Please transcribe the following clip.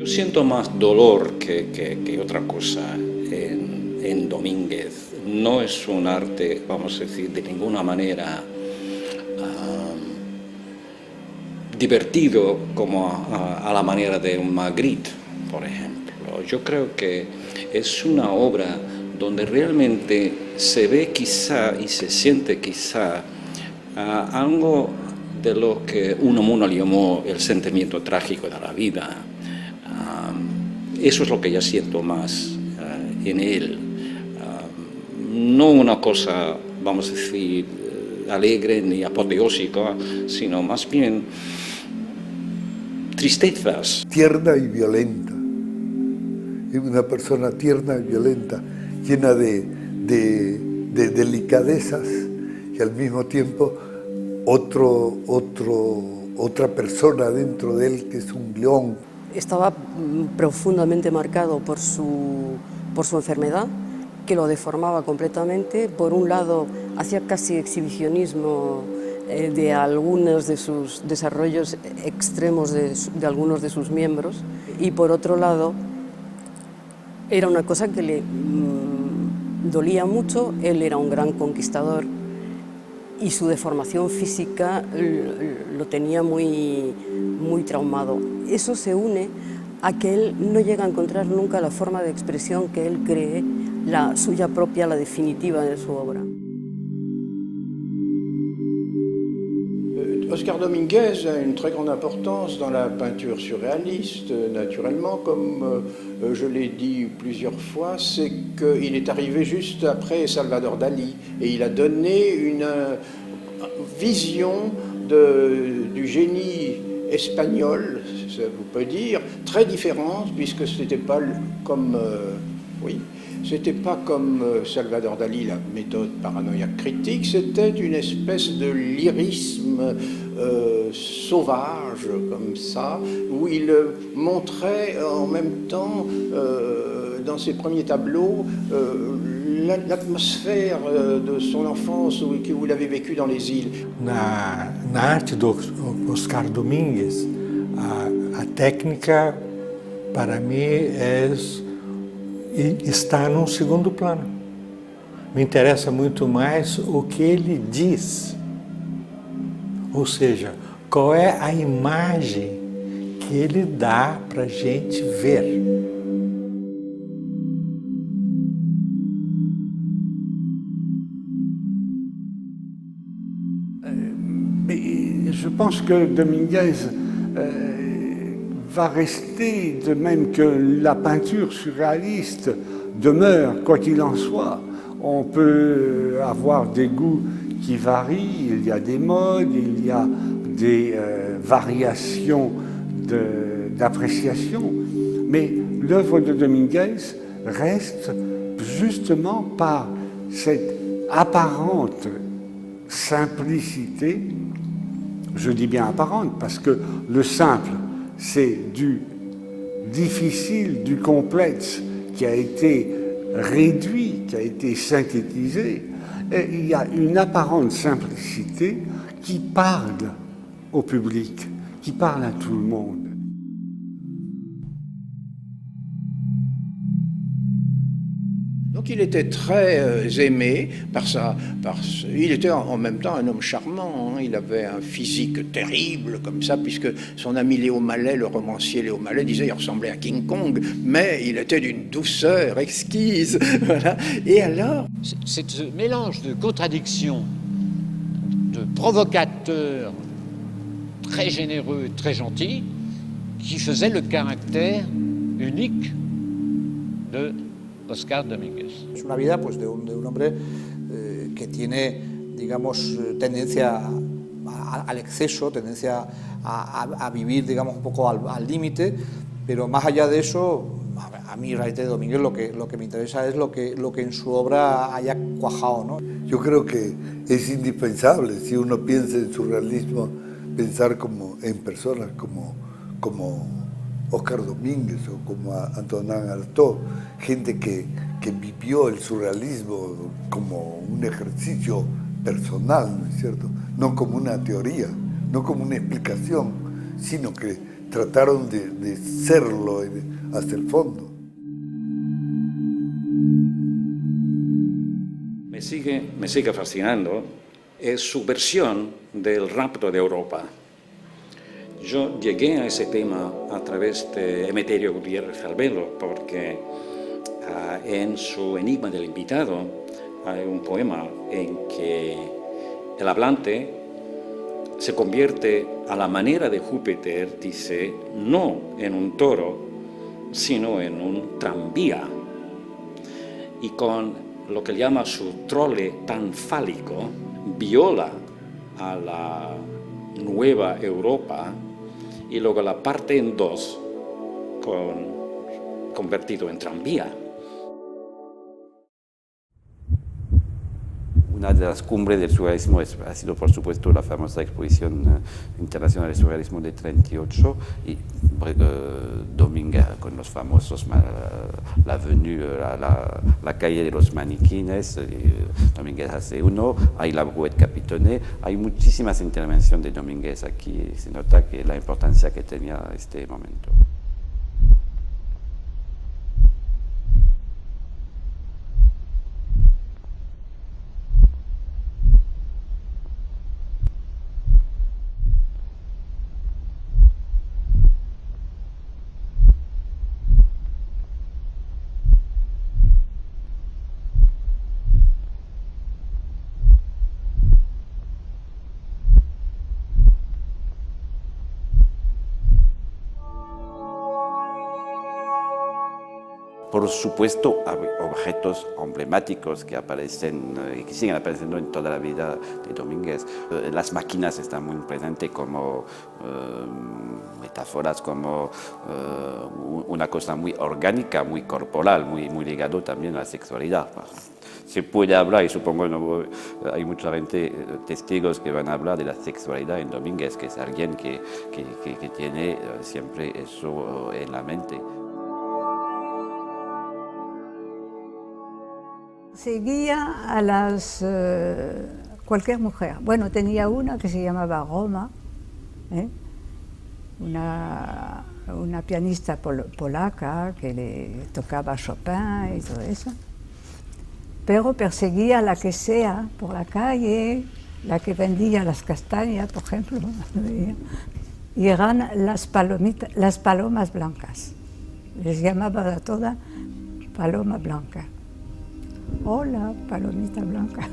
Yo siento más dolor que otra cosa en Domínguez. No es un arte, vamos a decir, de ninguna manera divertido como a la manera de un Magritte, por ejemplo. Yo creo que es una obra donde realmente se ve quizá y se siente quizá algo de lo que Unamuno llamó el sentimiento trágico de la vida. Eso es lo que yo siento más en él. No una cosa, vamos a decir, alegre ni apoteósica, sino más bien tristezas. Tierna y violenta. Es una persona tierna y violenta, llena de delicadezas y al mismo tiempo otra persona dentro de él que es un león. Estaba profundamente marcado por su enfermedad, que lo deformaba completamente. Por un lado, hacía casi exhibicionismo de algunos de sus desarrollos extremos de algunos de sus miembros, y por otro lado, era una cosa que le dolía mucho. Él era un gran conquistador y su deformación física lo tenía muy traumado. Eso se une a que él no llega a encontrar nunca la forma de expresión que él cree, la suya propia, la definitiva de su obra. Oscar Domínguez a une très grande importance dans la peinture surréaliste, naturellement, comme je l'ai dit plusieurs fois, c'est qu'il est arrivé juste après Salvador Dalí et il a donné une vision du génie espagnol, ça vous peut dire, très différente, puisque c'était pas comme... C'était pas comme Salvador Dalí, la méthode paranoïaque critique, c'était une espèce de lyrisme sauvage, comme ça, où il montrait en même temps, dans ses premiers tableaux, l'atmosphère de son enfance où il avait vécu dans les îles. Na arte do Oscar Domínguez, a técnica, para mim, está num segundo plano. Me interessa muito mais o que ele diz. Ou seja, qual é a imagem que ele dá para a gente ver. Je pense que Domínguez va rester, de même que la peinture surréaliste demeure, quoi qu'il en soit. On peut avoir des goûts qui varient, il y a des modes, il y a des variations d'appréciation, mais l'œuvre de Domínguez reste justement par cette apparente simplicité. Je dis bien apparente parce que le simple, c'est du difficile, du complexe qui a été réduit, qui a été synthétisé. Et il y a une apparente simplicité qui parle au public, qui parle à tout le monde. Donc il était très aimé il était en même temps un homme charmant, hein. Il avait un physique terrible comme ça, puisque son ami Léo Mallet, le romancier Léo Mallet, disait qu'il ressemblait à King Kong, mais il était d'une douceur exquise. Voilà. Et alors, c'est ce mélange de contradictions, de provocateurs très généreux, très gentils, qui faisait le caractère unique de Oscar Domínguez. Es una vida pues, de un hombre que tiene, digamos, tendencia al exceso, tendencia a vivir, digamos, un poco al límite, pero más allá de eso, a mí realmente de Domínguez lo que me interesa es lo que en su obra haya cuajado, ¿no? Yo creo que es indispensable, si uno piensa en surrealismo, pensar en personas como Oscar Domínguez o como Antonin Artaud, gente que vivió el surrealismo como un ejercicio personal, ¿no es cierto? No como una teoría, no como una explicación, sino que trataron de serlo hasta el fondo. Me sigue fascinando es su versión del rapto de Europa. Yo llegué a ese tema a través de Emeterio Gutiérrez Albelo, porque en su Enigma del invitado hay un poema en que el hablante se convierte a la manera de Júpiter, dice, no en un toro, sino en un tranvía. Y con lo que llama su trole tan fálico, viola a la nueva Europa y luego la parte en dos, convertido en tranvía. Una de las cumbres del surrealismo ha sido, por supuesto, la famosa exposición internacional de surrealismo de 38 y Dominguez con los famosos, la Avenue, la calle de los maniquines, Dominguez hace uno, hay la Brouette Capitone, hay muchísimas intervenciones de Dominguez aquí, se nota que la importancia que tenía este momento. Por supuesto, hay objetos emblemáticos que aparecen y que siguen apareciendo en toda la vida de Dominguez. Las máquinas están muy presentes como metáforas, como una cosa muy orgánica, muy corporal, muy ligado también a la sexualidad. Se puede hablar, y supongo hay mucha gente, testigos que van a hablar de la sexualidad en Dominguez, que es alguien que tiene siempre eso en la mente. Seguía a cualquier mujer. Bueno, tenía una que se llamaba Roma, una pianista polaca que le tocaba Chopin y todo eso. Pero perseguía a la que sea por la calle, la que vendía las castañas, por ejemplo, y eran las palomas blancas. Les llamaba a todas paloma blanca. Hola, palomita blanca.